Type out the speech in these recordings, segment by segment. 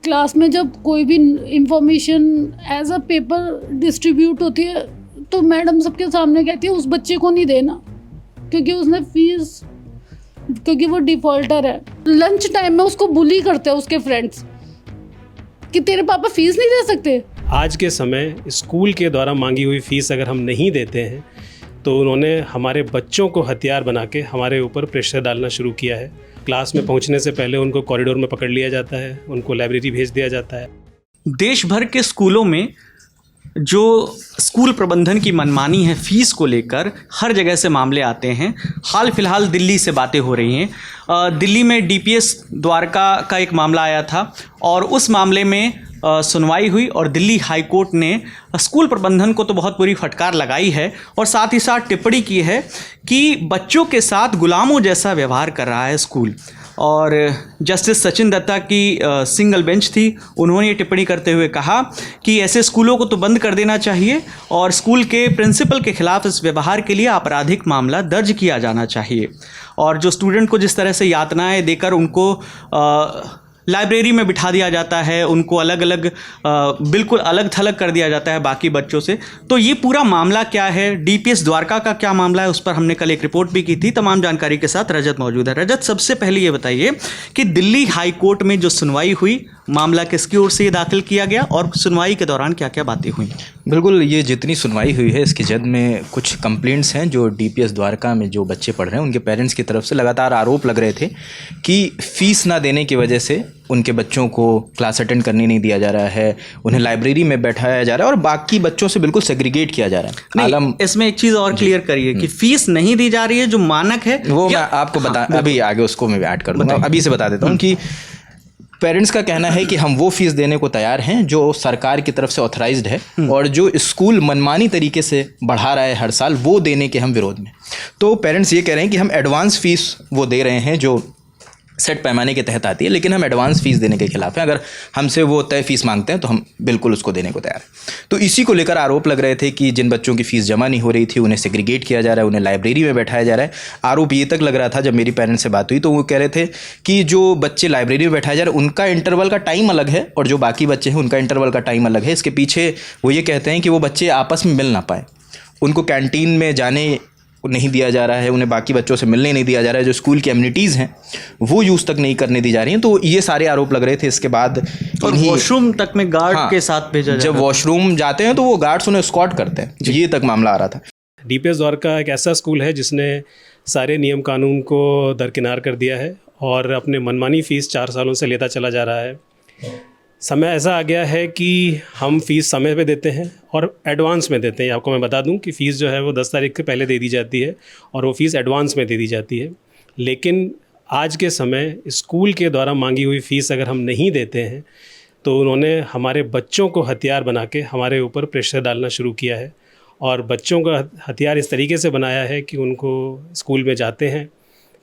Class में जब कोई भी information as a paper distribute होती है तो मैडम सबके सामने कहती है उस बच्चे को नहीं देना क्योंकि उसने फीस, क्योंकि वो डिफॉल्टर है। लंच टाइम में उसको बुली करते हैं उसके फ्रेंड्स कि तेरे पापा फीस नहीं दे सकते। आज के समय स्कूल के द्वारा मांगी हुई फीस अगर हम नहीं देते हैं तो उन्होंने हमारे बच्चों को हथियार बना के हमारे ऊपर प्रेशर डालना शुरू किया है। क्लास में पहुंचने से पहले उनको कॉरिडोर में पकड़ लिया जाता है, उनको लाइब्रेरी भेज दिया जाता है। देश भर के स्कूलों में जो स्कूल प्रबंधन की मनमानी है फीस को लेकर, हर जगह से मामले आते हैं। हाल फिलहाल दिल्ली से बातें हो रही हैं। दिल्ली में डीपीएस द्वारका का एक मामला आया था और उस मामले में सुनवाई हुई और दिल्ली हाई कोर्ट ने स्कूल प्रबंधन को तो बहुत बुरी फटकार लगाई है और साथ ही साथ टिप्पणी की है कि बच्चों के साथ गुलामों जैसा व्यवहार कर रहा है स्कूल। और जस्टिस सचिन दत्ता की सिंगल बेंच थी, उन्होंने ये टिप्पणी करते हुए कहा कि ऐसे स्कूलों को तो बंद कर देना चाहिए और स्कूल के प्रिंसिपल के खिलाफ इस व्यवहार के लिए आपराधिक मामला दर्ज किया जाना चाहिए। और जो स्टूडेंट को जिस तरह से यातनाएं देकर उनको लाइब्रेरी में बिठा दिया जाता है, उनको अलग अलग बिल्कुल अलग थलग कर दिया जाता है बाकी बच्चों से, तो ये पूरा मामला क्या है, डीपीएस द्वारका का क्या मामला है, उस पर हमने कल एक रिपोर्ट भी की थी। तमाम जानकारी के साथ रजत मौजूद है। रजत, सबसे पहले ये बताइए कि दिल्ली हाई कोर्ट में जो सुनवाई हुई, मामला किसकी ओर से ये दाखिल किया गया और सुनवाई के दौरान क्या क्या बातें हुई? बिल्कुल, ये जितनी सुनवाई हुई है इसकी जद में कुछ कंप्लेंट्स हैं जो डीपीएस द्वारका में जो बच्चे पढ़ रहे हैं उनके पेरेंट्स की तरफ से लगातार आरोप लग रहे थे कि फ़ीस ना देने की वजह से उनके बच्चों को क्लास अटेंड करने नहीं दिया जा रहा है, उन्हें लाइब्रेरी में बैठाया जा रहा है और बाकी बच्चों से बिल्कुल सेग्रीगेट किया जा रहा है। नहीं, इसमें एक चीज़ और क्लियर करिए कि फ़ीस नहीं दी जा रही है, जो मानक है वो मैं आपको अभी आगे उसको मैं ऐड कर दूँगा। अभी से बता देता हूँ कि पेरेंट्स का कहना है कि हम वो फीस देने को तैयार हैं जो सरकार की तरफ से ऑथराइज्ड है और जो स्कूल मनमानी तरीके से बढ़ा रहा है हर साल, वो देने के हम विरोध में। तो पेरेंट्स ये कह रहे हैं कि हम एडवांस फीस वो दे रहे हैं जो सेट पैमाने के तहत आती है, लेकिन हम एडवांस फीस देने के खिलाफ हैं। अगर हमसे वो तय फीस मांगते हैं तो हम बिल्कुल उसको देने को तैयार हैं। तो इसी को लेकर आरोप लग रहे थे कि जिन बच्चों की फ़ीस जमा नहीं हो रही थी उन्हें सेग्रीगेट किया जा रहा है, उन्हें लाइब्रेरी में बैठाया जा रहा है। आरोप ये तक लग रहा था, जब मेरी पेरेंट्स से बात हुई तो वो कह रहे थे कि जो बच्चे लाइब्रेरी में बैठाए जा रहे हैं उनका इंटरवल का टाइम अलग है और जो बाकी बच्चे हैं उनका इंटरवल का टाइम अलग है। इसके पीछे वो ये कहते हैं कि वो बच्चे आपस में मिल ना पाए, उनको कैंटीन में जाने नहीं दिया जा रहा है, उन्हें बाकी बच्चों से मिलने नहीं दिया जा रहा है, जो स्कूल की एमिनिटीज़ हैं वो यूज़ तक नहीं करने दी जा रही हैं। तो ये सारे आरोप लग रहे थे। इसके बाद वॉशरूम तक में गार्ड के साथ भेजा, जब वॉशरूम जाते हैं तो वो गार्ड्स उन्हें एस्कॉर्ट करते हैं, ये तक मामला आ रहा था। डीपीएस द्वारका एक ऐसा स्कूल है जिसने सारे नियम कानून को दरकिनार कर दिया है और अपने मनमानी फ़ीस 4 सालों से लेता चला जा रहा है। समय ऐसा आ गया है कि हम फ़ीस समय पे देते हैं और एडवांस में देते हैं। आपको मैं बता दूं कि फ़ीस जो है वो 10 तारीख के पहले दे दी जाती है और वो फ़ीस एडवांस में दे दी जाती है। लेकिन आज के समय स्कूल के द्वारा मांगी हुई फ़ीस अगर हम नहीं देते हैं तो उन्होंने हमारे बच्चों को हथियार बना के हमारे ऊपर प्रेशर डालना शुरू किया है और बच्चों का हथियार इस तरीके से बनाया है कि उनको स्कूल में जाते हैं,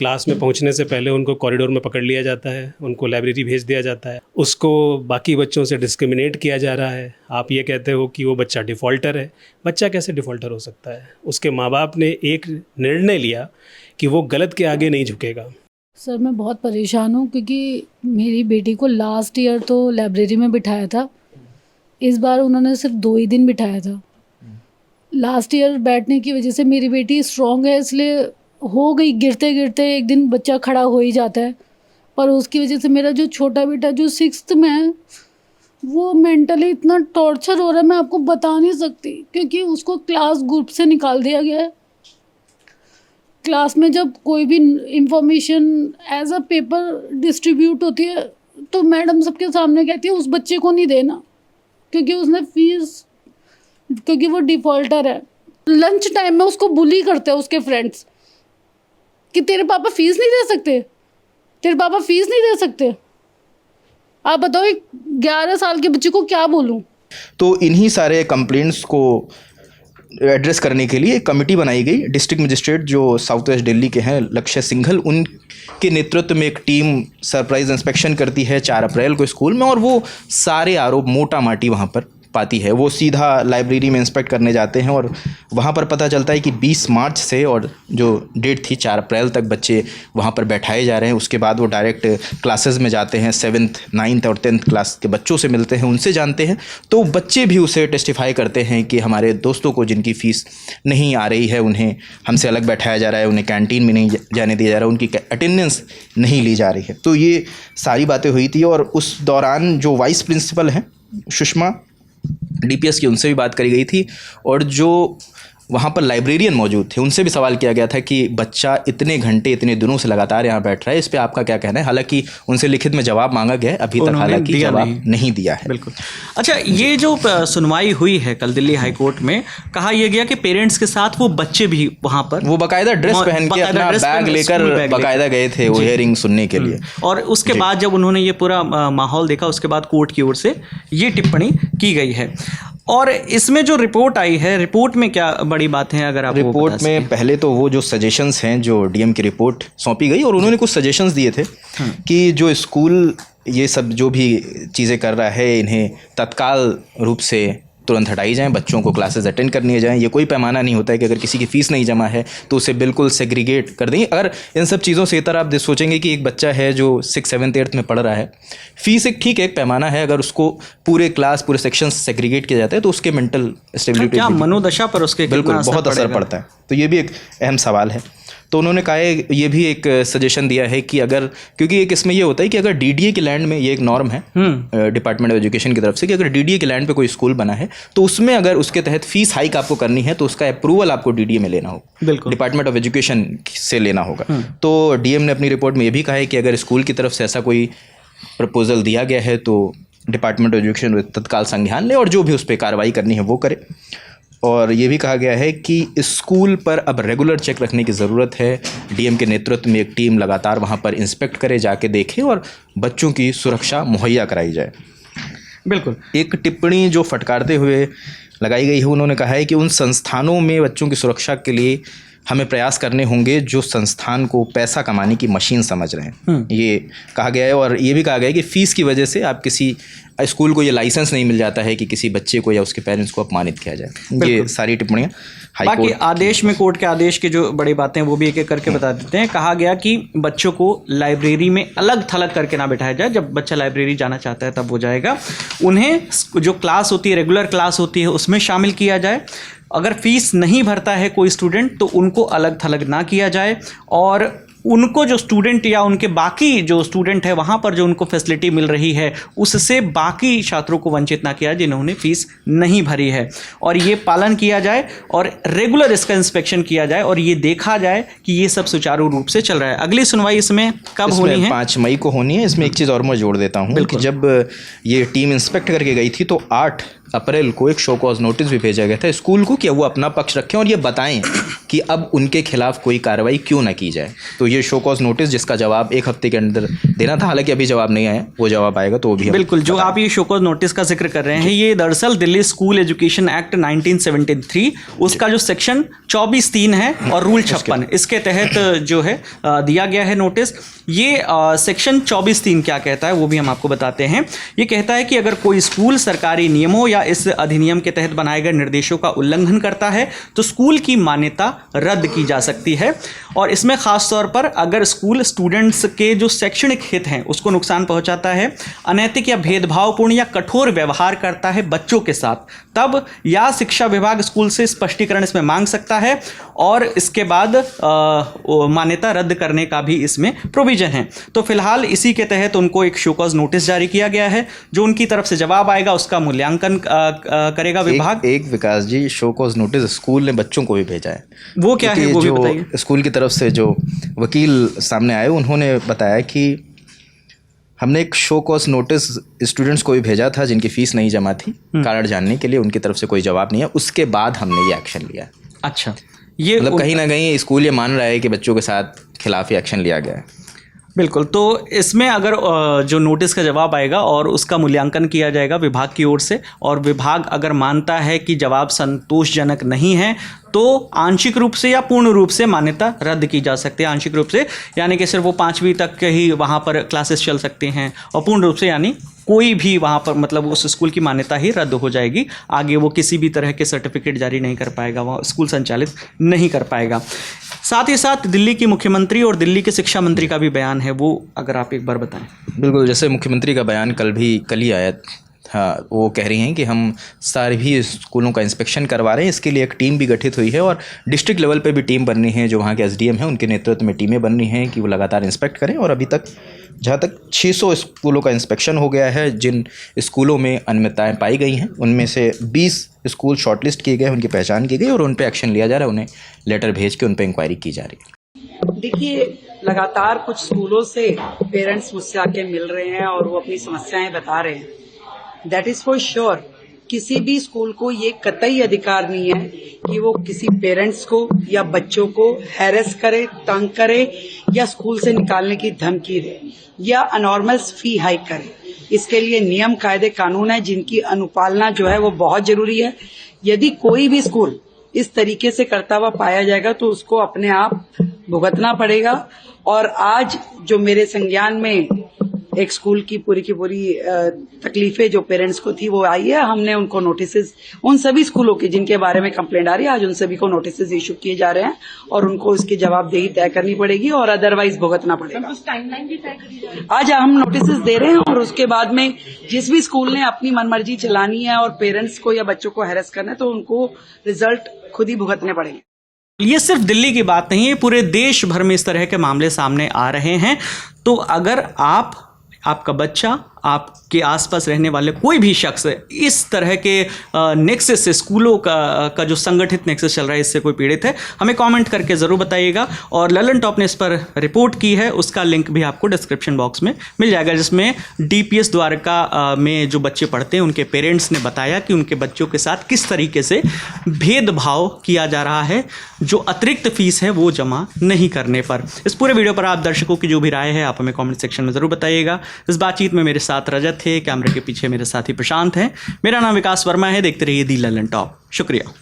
क्लास में पहुंचने से पहले उनको कॉरिडोर में पकड़ लिया जाता है, उनको लाइब्रेरी भेज दिया जाता है, उसको बाकी बच्चों से डिस्क्रिमिनेट किया जा रहा है। आप ये कहते हो कि वो बच्चा डिफ़ॉल्टर है। बच्चा कैसे डिफ़ॉल्टर हो सकता है? उसके माँ बाप ने एक निर्णय लिया कि वो गलत के आगे नहीं झुकेगा। सर, मैं बहुत परेशान हूँ क्योंकि मेरी बेटी को लास्ट ईयर तो लाइब्रेरी में बिठाया था, इस बार उन्होंने सिर्फ 2 ही दिन बिठाया था। लास्ट ईयर बैठने की वजह से मेरी बेटी स्ट्रॉन्ग है, इसलिए हो गई, गिरते गिरते एक दिन बच्चा खड़ा हो ही जाता है। पर उसकी वजह से मेरा जो छोटा बेटा जो 6th में है वो मेंटली इतना टॉर्चर हो रहा है, मैं आपको बता नहीं सकती, क्योंकि उसको क्लास ग्रुप से निकाल दिया गया है। क्लास में जब कोई भी information as a paper distribute होती है तो मैडम सबके सामने कहती है उस बच्चे को नहीं देना क्योंकि उसने फीस, क्योंकि वो डिफ़ॉल्टर है। लंच टाइम में उसको बुली करते हैं उसके फ्रेंड्स कि तेरे पापा फीस नहीं दे सकते, तेरे पापा फीस नहीं दे सकते। आप बताओ, एक 11 साल के बच्चे को क्या बोलूं? तो इन्हीं सारे कंप्लेंट्स को एड्रेस करने के लिए एक कमेटी बनाई गई। डिस्ट्रिक्ट मजिस्ट्रेट जो साउथ वेस्ट दिल्ली के हैं, लक्ष्य सिंघल, उनके नेतृत्व में एक टीम सरप्राइज इंस्पेक्शन करती है 4 अप्रैल को स्कूल में और वो सारे आरोप मोटा माटी वहाँ पर पाती है, वो सीधा लाइब्रेरी में इंस्पेक्ट करने जाते हैं और वहाँ पर पता चलता है कि 20 मार्च से और जो डेट थी 4 अप्रैल तक बच्चे वहाँ पर बैठाए जा रहे हैं। उसके बाद वो डायरेक्ट क्लासेस में जाते हैं, 7th 9th और 10th क्लास के बच्चों से मिलते हैं, उनसे जानते हैं। तो बच्चे भी उसे टेस्टिफाई करते हैं कि हमारे दोस्तों को जिनकी फ़ीस नहीं आ रही है उन्हें हमसे अलग बैठाया जा रहा है, उन्हें कैंटीन में नहीं जाने दिया जा रहा है, उनकी अटेंडेंस नहीं ली जा रही है। तो ये सारी बातें हुई थी और उस दौरान जो वाइस प्रिंसिपल हैं सुषमा DPS की, उनसे भी बात करी गई थी और जो वहाँ पर लाइब्रेरियन मौजूद थे उनसे भी सवाल किया गया था कि बच्चा इतने घंटे इतने दिनों से लगातार यहाँ बैठ रहा है, इस पे आपका क्या कहना है। हालांकि उनसे लिखित में जवाब मांगा गया है, अभी तक हालांकि जवाब नहीं दिया है। बिल्कुल। अच्छा, ये जो सुनवाई हुई है कल दिल्ली हाई कोर्ट में, कहा यह गया कि पेरेंट्स के साथ वो बच्चे भी वहाँ पर वो बाकायदा ड्रेस पहन के अपना बैग लेकर बाकायदा गए थे वो हियरिंग सुनने के लिए। और उसके बाद जब उन्होंने ये पूरा माहौल देखा, उसके बाद कोर्ट की ओर से ये टिप्पणी की गई है। और इसमें जो रिपोर्ट आई है, रिपोर्ट में क्या बड़ी बात है अगर आप रिपोर्ट में पहले तो वो जो सजेशंस हैं जो DM की रिपोर्ट सौंपी गई और उन्होंने कुछ सजेशंस दिए थे कि जो स्कूल ये सब जो भी चीज़ें कर रहा है इन्हें तत्काल रूप से तुरंत हटाई जाएं, बच्चों को क्लासेस अटेंड करनी जाएं। ये कोई पैमाना नहीं होता है कि अगर किसी की फ़ीस नहीं जमा है तो उसे बिल्कुल सेग्रीगेट कर देंगे। अगर इन सब चीज़ों से इतर आप सोचेंगे कि एक बच्चा है जो 6th 7th 8th में पढ़ रहा है, फ़ीस एक ठीक है एक पैमाना है, अगर उसको पूरे क्लास पूरे सेक्शन सेग्रीगेट किया जाता है तो उसके मेंटल स्टेबिलिटी क्या मनोदशा पर उसके बिल्कुल बहुत असर पड़ता है। तो ये भी एक अहम सवाल है। तो उन्होंने कहा है, ये भी एक सजेशन दिया है कि अगर, क्योंकि एक इसमें ये होता है कि अगर DDA के लैंड में, ये एक नॉर्म है डिपार्टमेंट ऑफ एजुकेशन की तरफ से, कि अगर DDA के लैंड पे कोई स्कूल बना है तो उसमें अगर उसके तहत फीस हाइक आपको करनी है तो उसका अप्रूवल आपको DDA में लेना होगा, बिल्कुल डिपार्टमेंट ऑफ एजुकेशन से लेना होगा। तो DM ने अपनी रिपोर्ट में ये भी कहा है कि अगर स्कूल की तरफ से ऐसा कोई प्रपोजल दिया गया है तो डिपार्टमेंट ऑफ एजुकेशन तत्काल संज्ञान ले और जो भी उस पर कार्रवाई करनी है वो करे। और ये भी कहा गया है कि स्कूल पर अब रेगुलर चेक रखने की ज़रूरत है। DM के नेतृत्व में एक टीम लगातार वहाँ पर इंस्पेक्ट करे, जाके देखे और बच्चों की सुरक्षा मुहैया कराई जाए। बिल्कुल। एक टिप्पणी जो फटकारते हुए लगाई गई है, उन्होंने कहा है कि उन संस्थानों में बच्चों की सुरक्षा के लिए हमें प्रयास करने होंगे जो संस्थान को पैसा कमाने की मशीन समझ रहे हैं, ये कहा गया है। और ये भी कहा गया है कि फ़ीस की वजह से आप किसी स्कूल को ये लाइसेंस नहीं मिल जाता है कि किसी बच्चे को या उसके पेरेंट्स को अपमानित किया जाए। ये सारी टिप्पणियाँ बाकी आदेश में, कोर्ट के आदेश की जो बड़ी बातें वो भी एक एक करके बता देते हैं। कहा गया कि बच्चों को लाइब्रेरी में अलग थलग करके ना बिठाया जाए, जब बच्चा लाइब्रेरी जाना चाहता है तब वो जाएगा। उन्हें जो क्लास होती है, रेगुलर क्लास होती है, उसमें शामिल किया जाए। अगर फीस नहीं भरता है कोई स्टूडेंट तो उनको अलग थलग ना किया जाए और उनको जो स्टूडेंट या उनके बाकी जो स्टूडेंट है वहाँ पर जो उनको फैसिलिटी मिल रही है उससे बाकी छात्रों को वंचित ना किया जिन्होंने फीस नहीं भरी है। और ये पालन किया जाए और रेगुलर इसका इंस्पेक्शन किया जाए और ये देखा जाए कि ये सब सुचारू रूप से चल रहा है। अगली सुनवाई इसमें कब होनी है? 5 मई को होनी है। इसमें एक चीज़ और मैं जोड़ देता हूँ कि जब ये टीम इंस्पेक्ट करके गई थी तो 8 अप्रैल को एक शो कॉज नोटिस भी भेजा गया था स्कूल को कि वो अपना पक्ष रखें और ये बताएं कि अब उनके खिलाफ कोई कार्रवाई क्यों ना की जाए। तो ये शो कॉज नोटिस जिसका जवाब 1 हफ्ते के अंदर देना था, हालांकि अभी जवाब नहीं आया, वो जवाब आएगा तो वो भी बिल्कुल। जो आप ये शो कॉज नोटिस का जिक्र कर रहे हैं, ये दरअसल दिल्ली स्कूल एजुकेशन एक्ट 1973 उसका जो सेक्शन 24(3) है और रूल 56 इसके तहत जो है दिया गया है नोटिस। ये सेक्शन 24(3) क्या कहता है वो भी हम आपको बताते हैं। ये कहता है कि अगर कोई स्कूल सरकारी नियमों या इस अधिनियम के तहत बनाए गए निर्देशों का उल्लंघन करता है तो स्कूल की मान्यता रद्द की जा सकती है। और इसमें खास तौर पर अगर स्कूल स्टूडेंट्स के जो शैक्षणिक हित हैं उसको नुकसान पहुंचाता है, अनैतिक या भेदभावपूर्ण या कठोर व्यवहार करता है बच्चों के साथ, तब या शिक्षा विभाग स्कूल से स्पष्टीकरण इसमें मांग सकता है और इसके बाद मान्यता रद्द करने का भी इसमें प्रोविजन है। तो फिलहाल इसी के तहत उनको एक शो कॉज नोटिस जारी किया गया है। जो उनकी तरफ से जवाब आएगा उसका मूल्यांकन करेगा विभाग। एक विकास जी, शो कॉज नोटिस स्कूल ने बच्चों को भी भेजा है। वो क्या है वो भी बताइए। स्कूल की तरफ से जो वकील सामने आए उन्होंने बताया कि हमने एक शो कॉज नोटिस स्टूडेंट्स को भी भेजा था जिनकी फीस नहीं जमा थी, कारण जानने के लिए। उनकी तरफ से कोई जवाब नहीं है, उसके बाद हमने ये एक्शन लिया। अच्छा, ये मतलब कहीं ना कहीं स्कूल ये मान रहा है कि बच्चों के साथ खिलाफ ही एक्शन लिया गया है। बिल्कुल। तो इसमें अगर जो नोटिस का जवाब आएगा और उसका मूल्यांकन किया जाएगा विभाग की ओर से और विभाग अगर मानता है कि जवाब संतोषजनक नहीं है तो आंशिक रूप से या पूर्ण रूप से मान्यता रद्द की जा सकती है। आंशिक रूप से यानी कि सिर्फ वो 5वीं तक के ही वहाँ पर क्लासेस चल सकते हैं और पूर्ण रूप से यानी कोई भी वहाँ पर मतलब उस स्कूल की मान्यता ही रद्द हो जाएगी, आगे वो किसी भी तरह के सर्टिफिकेट जारी नहीं कर पाएगा, वहाँ स्कूल संचालित नहीं कर पाएगा। साथ ही साथ दिल्ली की मुख्यमंत्री और दिल्ली के शिक्षा मंत्री का भी बयान है, वो अगर आप एक बार बताएं। बिल्कुल, जैसे मुख्यमंत्री का बयान कल ही आया। हाँ, वो कह रही हैं कि हम सारे भी स्कूलों का इंस्पेक्शन करवा रहे हैं, इसके लिए एक टीम भी गठित हुई है और डिस्ट्रिक्ट लेवल पे भी टीम बननी है, जो वहाँ के एसडीएम हैं उनके नेतृत्व में टीमें बननी हैं कि वो लगातार इंस्पेक्ट करें। और अभी तक जहाँ तक 600 स्कूलों का इंस्पेक्शन हो गया है, जिन स्कूलों में अनियमितताएँ पाई गई हैं उनमें से 20 स्कूल शॉर्टलिस्ट किए गए, उनकी पहचान की गई और उन पर एक्शन लिया जा रहा है, उन्हें लेटर भेज के उन पर इंक्वायरी की जा रही है। देखिए, लगातार कुछ स्कूलों से पेरेंट्स मुझसे आके मिल रहे हैं और वो अपनी समस्याएं बता रहे हैं। दैट इज फॉर श्योर, किसी भी स्कूल को ये कतई अधिकार नहीं है कि वो किसी पेरेंट्स को या बच्चों को हैरेस करे, तंग करे या स्कूल से निकालने की धमकी दे या अनॉर्मल फी हाइक करे। इसके लिए नियम, कायदे, कानून है जिनकी अनुपालना जो है वो बहुत जरूरी है। यदि कोई भी स्कूल इस तरीके से करता हुआ पाया जाएगा तो उसको अपने आप भुगतना पड़ेगा। और आज जो मेरे संज्ञान में एक स्कूल की पूरी तकलीफें जो पेरेंट्स को थी वो आई है, हमने उनको नोटिसेस, उन सभी स्कूलों के जिनके बारे में कंप्लेंट आ रही है, आज उन सभी को नोटिसेस इशू किए जा रहे हैं और उनको इसकी जवाबदेही तय करनी पड़ेगी और अदरवाइज भुगतना पड़ेगा। टाइमलाइन भी तय करी जा रही है। आज हम नोटिसेस दे रहे हैं और उसके बाद में जिस भी स्कूल ने अपनी मनमर्जी चलानी है और पेरेंट्स को या बच्चों को हैरेस करना है तो उनको रिजल्ट खुद ही भुगतने पड़ेंगे। ये सिर्फ दिल्ली की बात नहीं है, पूरे देश भर में इस तरह के मामले सामने आ रहे हैं। तो अगर आपका बच्चा, आपके आसपास रहने वाले कोई भी शख्स इस तरह के नेक्सस से, स्कूलों का जो संगठित नेक्सस चल रहा है, इससे कोई पीड़ित है, हमें कमेंट करके ज़रूर बताइएगा। और ललन टॉप ने इस पर रिपोर्ट की है, उसका लिंक भी आपको डिस्क्रिप्शन बॉक्स में मिल जाएगा, जिसमें डीपीएस द्वारका में जो बच्चे पढ़ते हैं उनके पेरेंट्स ने बताया कि उनके बच्चों के साथ किस तरीके से भेदभाव किया जा रहा है, जो अतिरिक्त फीस है वो जमा नहीं करने पर। इस पूरे वीडियो पर आप दर्शकों की जो भी राय है आप हमें कमेंट सेक्शन में ज़रूर बताइएगा। इस बातचीत में मेरे साथ रजत थे, कैमरे के पीछे मेरे साथी प्रशांत हैं। मेरा नाम विकास वर्मा है। देखते रहिए दी ललन टॉप। शुक्रिया।